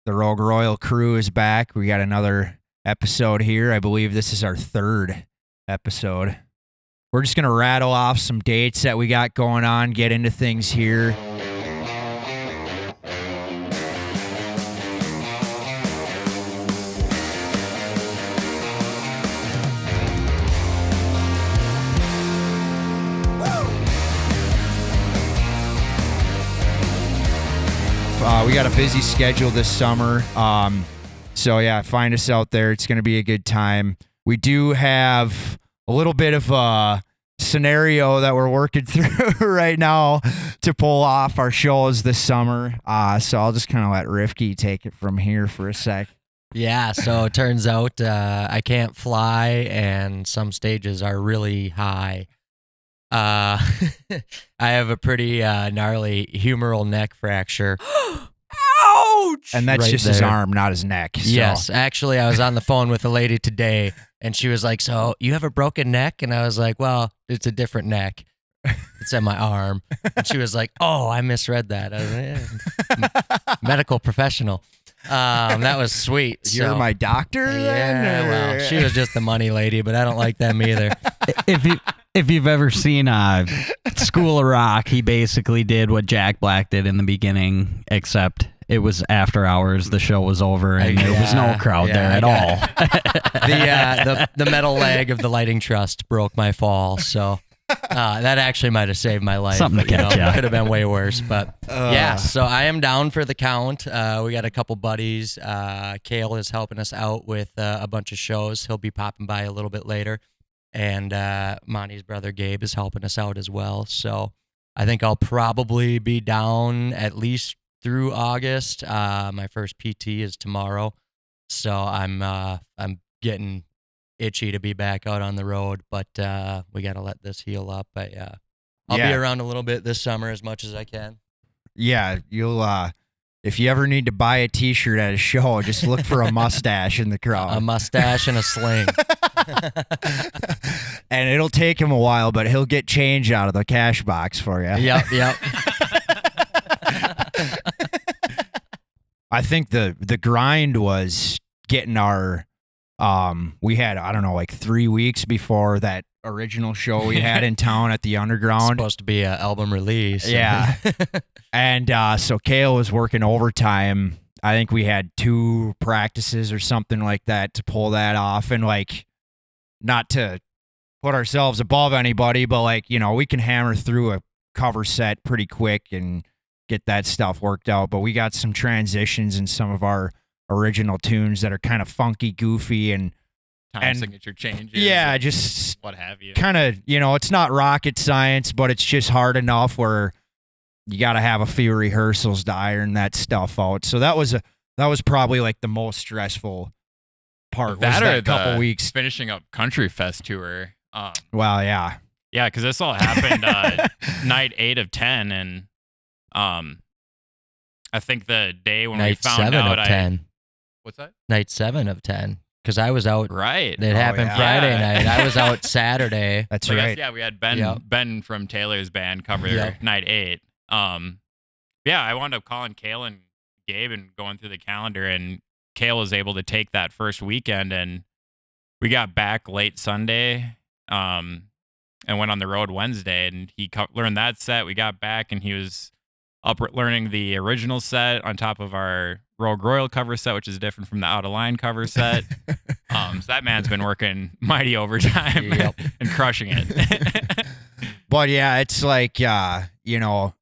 The Rogue Royal crew is back. We got another episode here. I believe this is our third episode. We're just going to rattle off some dates that we got going on, get into things here. We got a busy schedule this summer. So yeah, find us out there. It's going to be a good time. We do have a little bit of a scenario that we're working through right now to pull off our shows this summer. So I'll just kind of let Rifki take it from here for a sec. Yeah, so it turns out I can't fly and some stages are really high. I have a pretty gnarly humeral neck fracture. Ouch! And that's Right just his there. arm, not his neck. So. Yes, actually, I was on the phone with a lady today, and she was like, "So you have a broken neck?" And I was like, "Well, it's a different neck. It's in my arm." And she was like, "Oh, I misread that. I was like, medical professional." That was sweet. You're my doctor? Yeah, well, she was just the money lady, but I don't like them either. If you've ever seen School of Rock, he basically did what Jack Black did in the beginning, except it was after hours. The show was over, and there was no crowd there at all. The metal leg of the lighting trust broke my fall, so that actually might have saved my life. Something to catch ya. Could have been way worse, but yeah. So I am down for the count. We got a couple buddies. Kale is helping us out with a bunch of shows. He'll be popping by a little bit later. And Monty's brother Gabe is helping us out as well. So I think I'll probably be down at least through August. My first PT is tomorrow, so I'm getting itchy to be back out on the road. But we got to let this heal up. I'll be around a little bit this summer as much as I can. Yeah, you'll. If you ever need to buy a T-shirt at a show, just look for a mustache in the crowd. A mustache and a sling. And it'll take him a while, but he'll get change out of the cash box for you. Yep. I think the grind was getting our we had, I don't know, like 3 weeks before that original show we had in town at the Underground. Supposed to be an album release. Yeah. And so Kale was working overtime. I think we had 2 practices or something like that to pull that off. And like, not to put ourselves above anybody, but like, you know, we can hammer through a cover set pretty quick and get that stuff worked out. But we got some transitions in some of our original tunes that are kind of funky, goofy, and signature changes. Yeah, just what have you. Kind of, you know, it's not rocket science, but it's just hard enough where you got to have a few rehearsals to iron that stuff out. So that was probably like the most stressful part. That was or that couple weeks finishing up Country Fest tour. Well, yeah. Yeah, because this all happened night 8 of 10, and I think the day when Night we found 7 out, of 10. What's that? Night 7 of 10. Because I was out. Right. It happened Friday Yeah. night. I was out Saturday. That's So I guess, right. yeah, we had Ben from Taylor's band cover night 8. Yeah, I wound up calling Kale and Gabe and going through the calendar, and Kale was able to take that first weekend, and we got back late Sunday, and went on the road Wednesday, and he learned that set. We got back, and he was up learning the original set on top of our Rogue Royal cover set, which is different from the Out of Line cover set. So that man's been working mighty overtime and crushing it. But yeah, it's like, you know,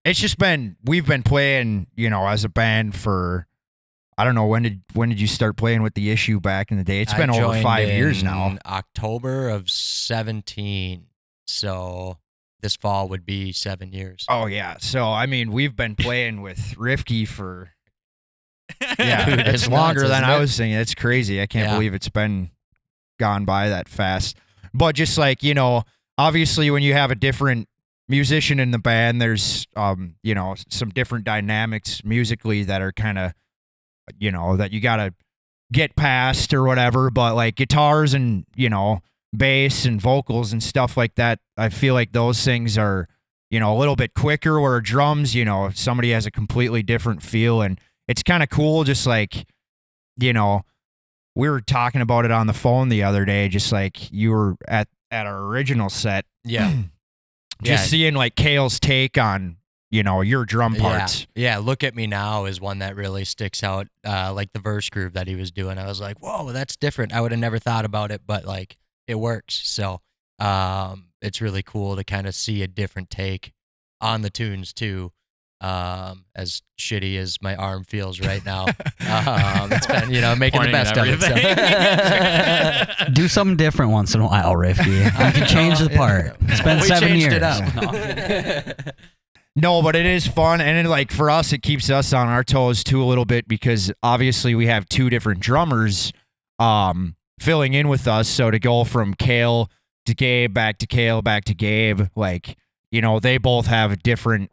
it's just we've been playing, you know, as a band for, I don't know, when did you start playing with The Issue back in the day? It's been over 5 years now. October of 17. So this fall would be 7 years. Oh yeah. So I mean, we've been playing with Rifki for Dude, it's it's longer nuts, than isn't I it? was thinking. It's crazy. I can't believe it's been gone by that fast. But just like, you know, obviously when you have a different musician in the band, there's you know, some different dynamics musically that are kind of, you know, that you gotta get past or whatever. But like guitars and, you know, bass and vocals and stuff like that, I feel like those things are, you know, a little bit quicker, where drums, you know, somebody has a completely different feel, and it's kind of cool. Just like, you know, we were talking about it on the phone the other day, just like you were at our original set. Yeah. Just seeing like Kale's take on, you know, your drum parts. Yeah. Look at Me Now is one that really sticks out. Like the verse groove that he was doing. I was like, whoa, that's different. I would have never thought about it, but like it works. So it's really cool to kind of see a different take on the tunes too. As shitty as my arm feels right now, it's been, making the best of it. So. Do something different once in a while, Rifty. You can change the part. It's been 7 years. It up. No, but it is fun, and like for us, it keeps us on our toes too a little bit because obviously we have two different drummers filling in with us. So to go from Kale to Gabe, back to Kale, back to Gabe, like, they both have different.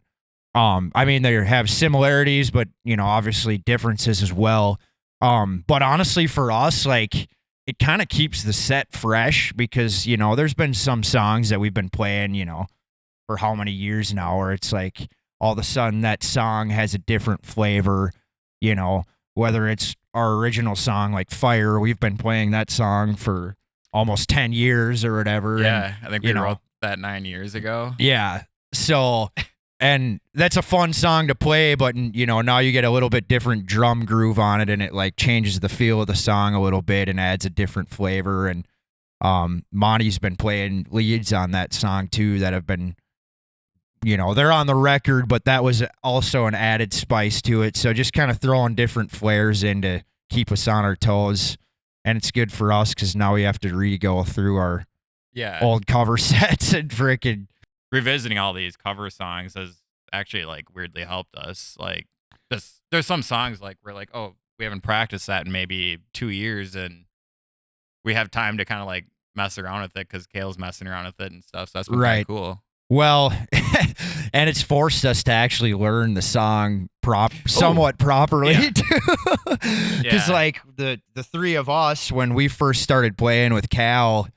I mean, they have similarities, but obviously differences as well. But honestly, for us, like, it kind of keeps the set fresh because there's been some songs that we've been playing, for how many years now, where it's like all of a sudden that song has a different flavor. Whether it's our original song like Fire, we've been playing that song for almost 10 years or whatever. Yeah, and, I think we wrote that 9 years ago. Yeah, so. And that's a fun song to play, but now you get a little bit different drum groove on it, and it like changes the feel of the song a little bit and adds a different flavor. And Monty's been playing leads on that song too that have been, they're on the record, but that was also an added spice to it. So just kind of throwing different flares in to keep us on our toes, and it's good for us because now we have to re-go through our old cover sets and freaking. Revisiting all these cover songs has actually like weirdly helped us. Like there's some songs like we're like, oh, we haven't practiced that in maybe 2 years, and we have time to kind of like mess around with it because Kale's messing around with it and stuff. So that's been kind of cool. Well, and it's forced us to actually learn the song somewhat properly too. Because like the three of us, when we first started playing with Cal,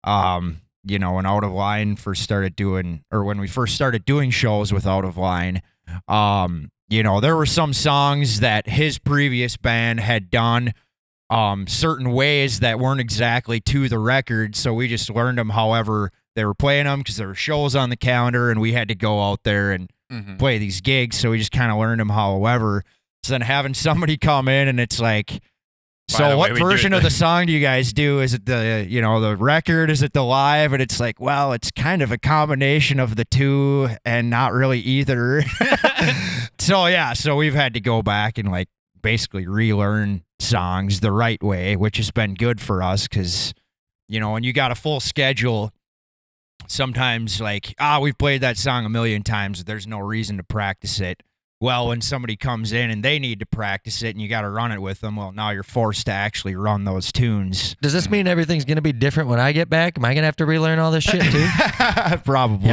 when Out of Line first started doing, or when we first started doing shows with Out of Line, there were some songs that his previous band had done certain ways that weren't exactly to the record. So we just learned them however they were playing them because there were shows on the calendar and we had to go out there and play these gigs. So we just kind of learned them however. So then having somebody come in and it's like, so what version of the song do you guys do? Is it the, the record? Is it the live? And it's like, well, it's kind of a combination of the two and not really either. So we've had to go back and like basically relearn songs the right way, which has been good for us because, when you got a full schedule, sometimes like, we've played that song a million times. There's no reason to practice it. Well, when somebody comes in and they need to practice it and you got to run it with them, well, now you're forced to actually run those tunes. Does this mean everything's going to be different when I get back? Am I going to have to relearn all this shit too? Probably.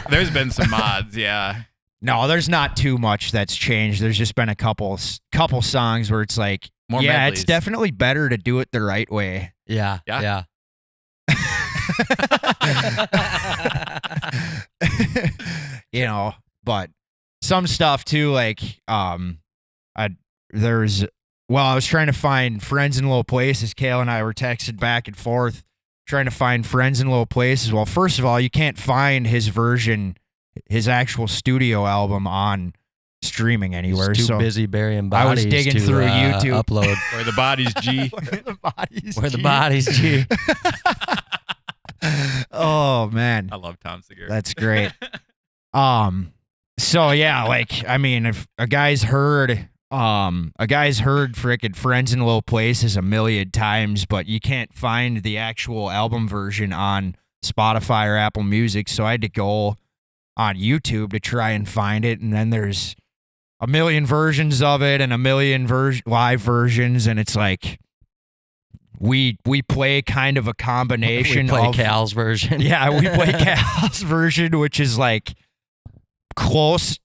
There's been some mods, yeah. No, there's not too much that's changed. There's just been a couple songs where it's like, more medleys. It's definitely better to do it the right way. Yeah. But some stuff too, like I was trying to find Friends in Low Places. Kale and I were texting back and forth trying to find Friends in Low Places. Well, first of all, you can't find his version, his actual studio album on streaming anywhere. He's too busy burying bodies. I was digging through YouTube. Upload. Where the bodies G. Where the bodies G. Oh man. I love Tom Segura. That's great. So yeah, like, I mean, if a guy's heard frickin' Friends in Low Places a million times, but you can't find the actual album version on Spotify or Apple Music. So I had to go on YouTube to try and find it. And then there's a million versions of it and a million live versions. And it's like, we play kind of a combination we play of Cal's version. Yeah, we play Cal's version, which is like close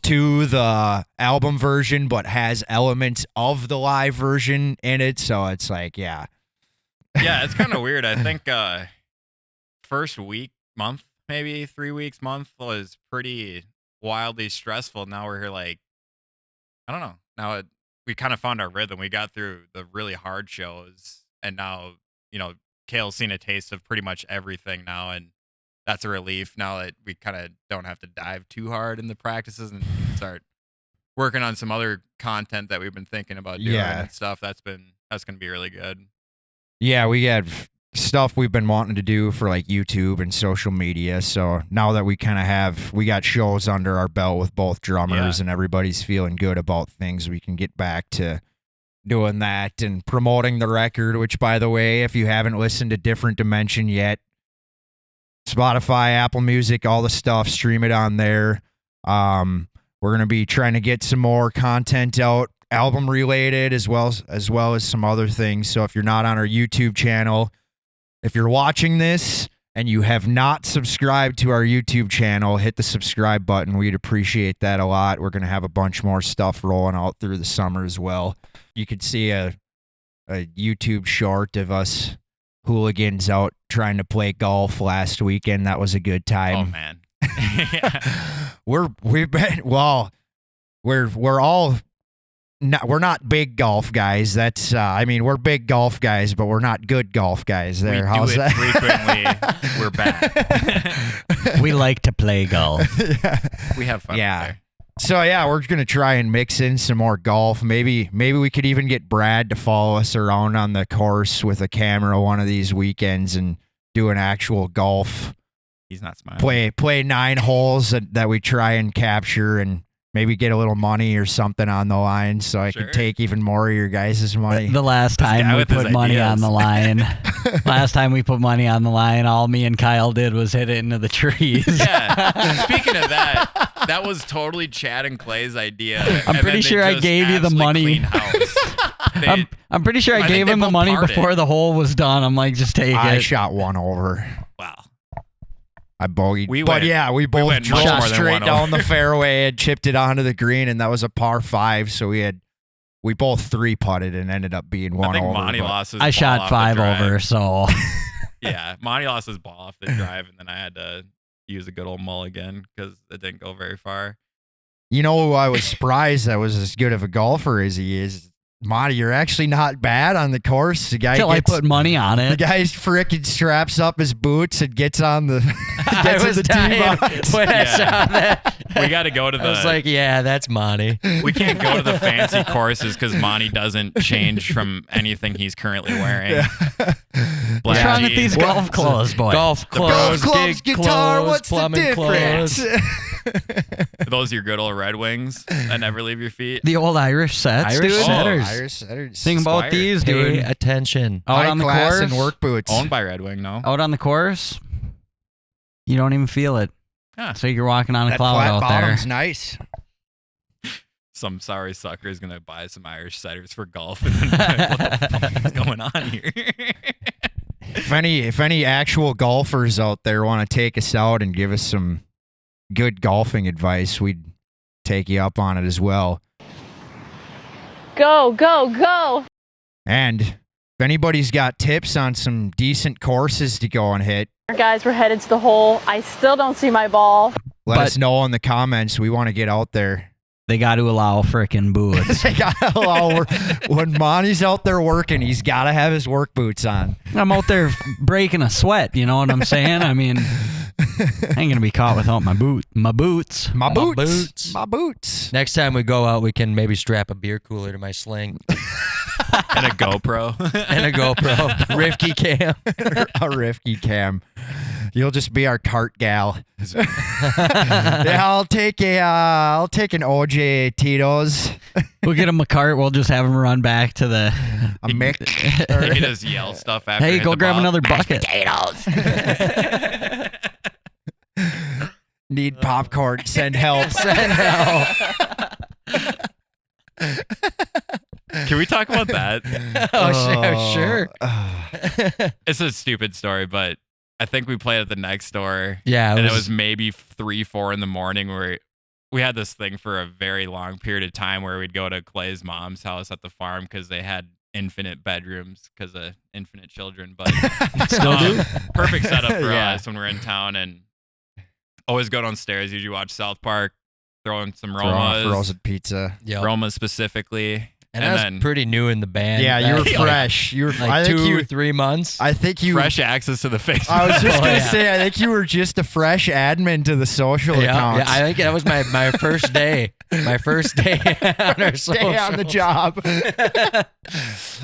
to the album version, but has elements of the live version in it. So it's like, yeah, it's kind of weird. I think first month, maybe 3 weeks, month was pretty wildly stressful. Now we're here like I don't know. Now we kind of found our rhythm. We got through the really hard shows, and now Kale's seen a taste of pretty much everything now, and that's a relief. Now that we kind of don't have to dive too hard in the practices and start working on some other content that we've been thinking about doing and stuff. That's going to be really good. Yeah, we have stuff we've been wanting to do for like YouTube and social media. So now that we got shows under our belt with both drummers and everybody's feeling good about things, we can get back to doing that and promoting the record, which, by the way, if you haven't listened to Different Dimension yet, Spotify, Apple Music, all the stuff, stream it on there. We're going to be trying to get some more content out, album related, as well as some other things. So if you're not on our YouTube channel, if you're watching this and you have not subscribed to our YouTube channel, hit the subscribe button. We'd appreciate that a lot. We're going to have a bunch more stuff rolling out through the summer as well. You could see a YouTube short of us hooligans out trying to play golf last weekend. That was a good time. Oh, man. We're not big golf guys. That's we're big golf guys, but we're not good golf guys. There, how's that? Frequently. We're bad. We like to play golf. We have fun. Yeah. There. So we're gonna try and mix in some more golf. Maybe we could even get Brad to follow us around on the course with a camera one of these weekends and do an actual golf. He's not smiling. Play 9 holes that we try and capture and maybe get a little money or something on the line so I can take even more of your guys' money. The last time we put money on the line, all me and Kyle did was hit it into the trees. Yeah. Speaking of that was totally Chad and Clay's idea. I'm pretty sure I gave you the money. I'm pretty sure I gave him the money before the hole was done. I'm like, just take it. I shot one over. Wow. I bogeyed. We both shot straight down over. the fairway and chipped it onto the green, and that was a par 5. So we both 3-putted and ended up being one I think over. Monty lost his I ball shot off 5 the drive. over, so Yeah, Monty lost his ball off the drive, and then I had to use a good old mulligan because it didn't go very far. You know, I was surprised that was as good of a golfer as he is. Monty, you're actually not bad on the course. The guy I put money on it. The guy frickin' straps up his boots and gets on the gets I was the tee box. when I saw that. We got to go to the. I was like, yeah, that's Monty. We can't go to the fancy courses because Monty doesn't change from anything he's currently wearing. What's wrong with these golf clothes, boy? Golf Golf clubs, gig guitar, clothes, what's the plumbing difference? Those are your good old Red Wings that never leave your feet. The old Irish sets, Irish dude. setters. Irish setters. Think about these, Pay dude. attention. Out High on the class course, and work boots. Owned by Red Wing, no? out on the course, you don't even feel it. Huh. So you're walking on a That cloud flat out there. bottom's nice. Some sorry sucker is going to buy some Irish setters for golf. And then what the fuck is going on here? If any actual golfers out there want to take us out and give us some good golfing advice, we'd take you up on it as well. Go, go, go. And if anybody's got tips on some decent courses to go and hit, Guys, we're headed to the hole. I still don't see my ball. let us know in the comments. We want to get out there. They got to allow frickin' boots. They gotta allow when Monty's out there working, he's got to have his work boots on. I'm out there breaking a sweat. You know what I'm saying? I mean, I ain't gonna be caught without my boots. My boots. Next time we go out, we can maybe strap a beer cooler to my sling And a GoPro. and a GoPro. Rifky cam. A Rifky cam. You'll just be our cart gal. Yeah, I'll take an OJ Tito's. We'll get him a cart. We'll just have him run back to the. A Mick. He can just yell stuff after. Hey, he hit go the grab ball. another bucket. Need popcorn. Send help. Send help. Can we talk about that? Sure. It's a stupid story, but I think we played at the next door. Yeah, And it was maybe 3-4 in the morning where we had this thing for a very long period of time where we'd go to Clay's mom's house at the farm because they had infinite bedrooms because of infinite children. But Still do? Perfect setup for Yeah. us when we're in town and always go downstairs. Usually watch South Park. throwing some Romas. Frozen pizza. Yep. Romas specifically. And I was pretty new in the band. Yeah, you were like, fresh. You were like I think 2 you, or 3 months. I think you fresh access to the Facebook. I was just gonna yeah. say, I think you were just a fresh admin to the social accounts. Yeah, I think that was my first day. My first day on our Stay on the socials. job.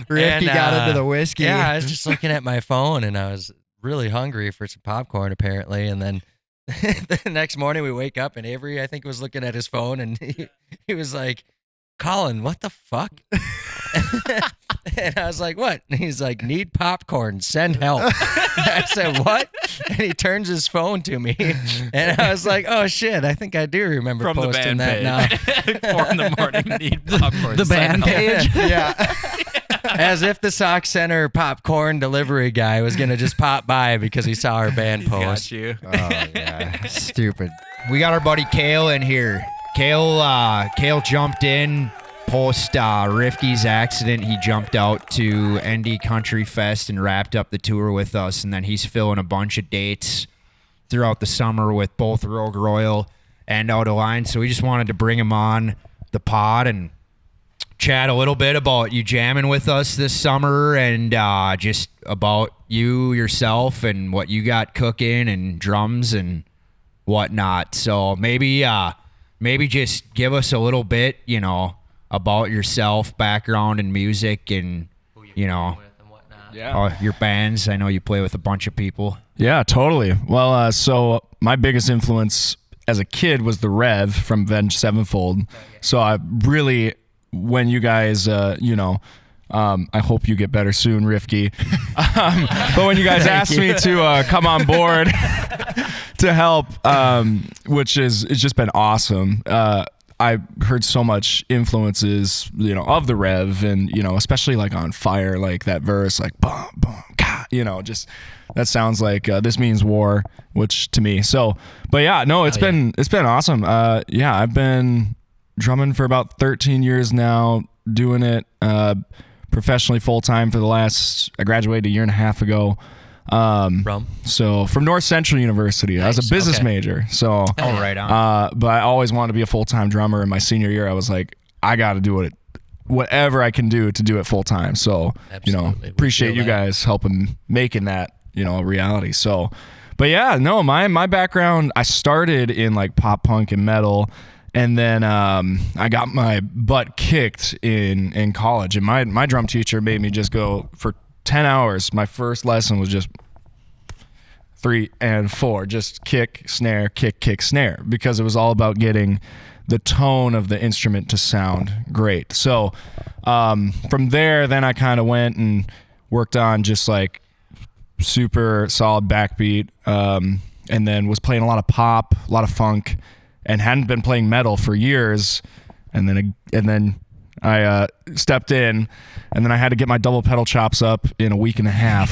Ricky got into the whiskey. Yeah, I was just looking at my phone and I was really hungry for some popcorn apparently. And then the next morning we wake up and Avery, I think, was looking at his phone and he was like, Colin, what the fuck? And I was like, what? And he's like, need popcorn, send help. I said, what? And he turns his phone to me. And I was like, oh shit, I think I do remember from the posting band that page. now. 4 in the morning, need popcorn. The band page. Yeah. As if the Sock Center popcorn delivery guy was going to just pop by because he saw our band Got post. you. Oh yeah. Stupid. We got our buddy Kale in here. Kale jumped in post Rifky's accident. He jumped out to ND Country Fest and wrapped up the tour with us, and then he's filling a bunch of dates throughout the summer with both Rogue Royal and Out of Line. So we just wanted to bring him on the pod and chat a little bit about you jamming with us this summer and just about you yourself and what you got cooking and drums and whatnot. So maybe just give us a little bit, about yourself, background in music, and your bands. I know you play with a bunch of people. Yeah, totally. Well, so my biggest influence as a kid was the Rev from Avenged Sevenfold. So I really, when you guys, I hope you get better soon, Rifky. But when you guys asked me to come on board to help, which it's just been awesome. I heard so much influences, of the Rev, and especially like on Fire, like that verse, like boom, boom, ka, just that sounds like This Means War, which to me. So, but yeah, no, it's been awesome. I've been drumming for about 13 years now, doing it professionally full time for I graduated a year and a half ago. So from North Central University. Nice. I was a business major. So right on. But I always wanted to be a full-time drummer. In my senior year, I was like, I got to do it, whatever I can do to do it full time. So, Absolutely. Appreciate you guys helping making that, a reality. So, but yeah, no, my background, I started in like pop punk and metal. And then I got my butt kicked in college. And my drum teacher made me just go for 10 hours. My first lesson was just 3 and 4, just kick, snare, kick, snare, because it was all about getting the tone of the instrument to sound great. So from there, then I kind of went and worked on just like super solid backbeat, and then was playing a lot of pop, a lot of funk, and hadn't been playing metal for years. And then I stepped in, and then I had to get my double pedal chops up in a week and a half.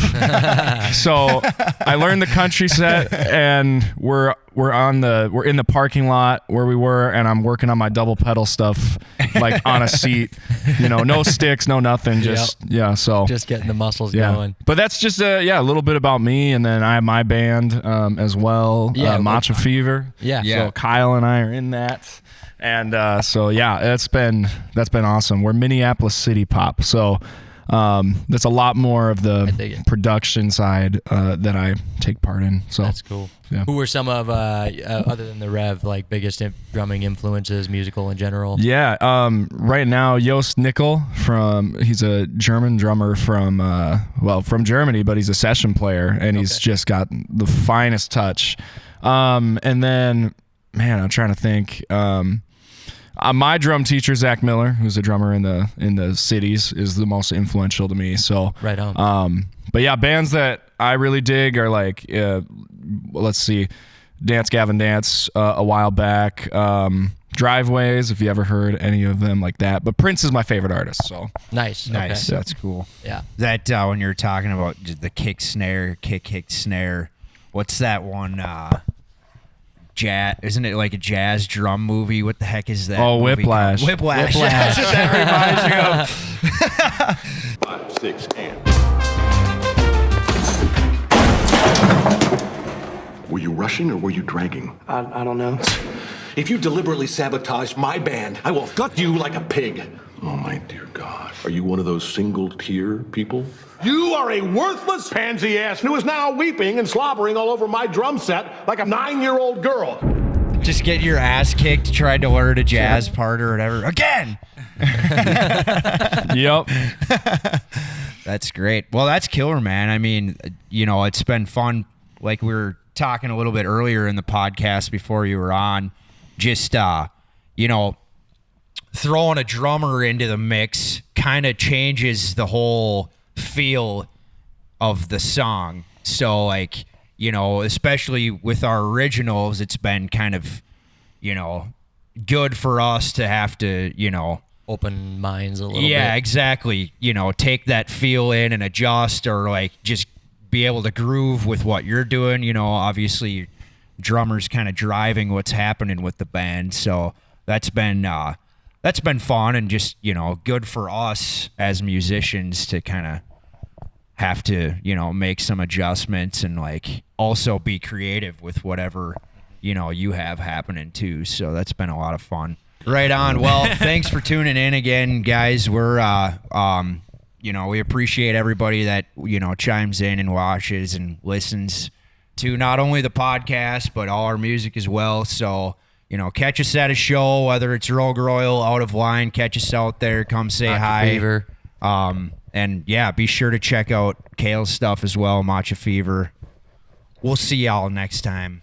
So I learned the country set, and we're in the parking lot where we were, and I'm working on my double pedal stuff like on a seat, no sticks, no nothing, just so just getting the muscles going. But that's just a little bit about me, and then I have my band as well, Matcha Fever. So Kyle and I are in that. And that's been awesome. We're Minneapolis City Pop, so that's a lot more of the production side that I take part in. So that's cool. Yeah. Who were some of other than the Rev, like biggest drumming influences, musical in general? Yeah, right now Joost Nickel he's a German drummer from Germany, but he's a session player, and he's just got the finest touch. And then, man, I'm trying to think. My drum teacher, Zach Miller, who's a drummer in the cities, is the most influential to me. So right on. But yeah, bands that I really dig are like, let's see, Dance Gavin Dance a while back, Driveways, if you ever heard any of them like that. But Prince is my favorite artist. So nice. Okay. That's cool. Yeah. That when you're talking about the kick snare, what's that one? Jazz, isn't it like a jazz drum movie? What the heck is that? Oh, Whiplash. Whiplash. That's what that reminds me of. 5, 6, and. Were you rushing or were you dragging? I don't know. If you deliberately sabotage my band, I will gut you like a pig. Oh, my dear God. Are you one of those single-tier people? You are a worthless pansy ass who is now weeping and slobbering all over my drum set like a 9-year-old girl. Just get your ass kicked, tried to learn a jazz part or whatever. Again! Yep. That's great. Well, that's killer, man. I mean, it's been fun. Like we were talking a little bit earlier in the podcast before you were on, just, throwing a drummer into the mix kind of changes the whole feel of the song. So, especially with our originals, it's been kind of, good for us to have to, open minds a little bit. Yeah, exactly. Take that feel in and adjust, or just be able to groove with what you're doing. Obviously, drummer's kind of driving what's happening with the band. So that's been fun and just, good for us as musicians to kind of have to, make some adjustments and also be creative with whatever, you have happening too. So that's been a lot of fun. Right on. Well, thanks for tuning in again, guys. We're, we appreciate everybody that, chimes in and watches and listens to not only the podcast, but all our music as well. So, catch us at a show, whether it's Rogue Royal, Out of Line, catch us out there, come say hi. Fever. And yeah, be sure to check out Kale's stuff as well, Matcha Fever. We'll see y'all next time.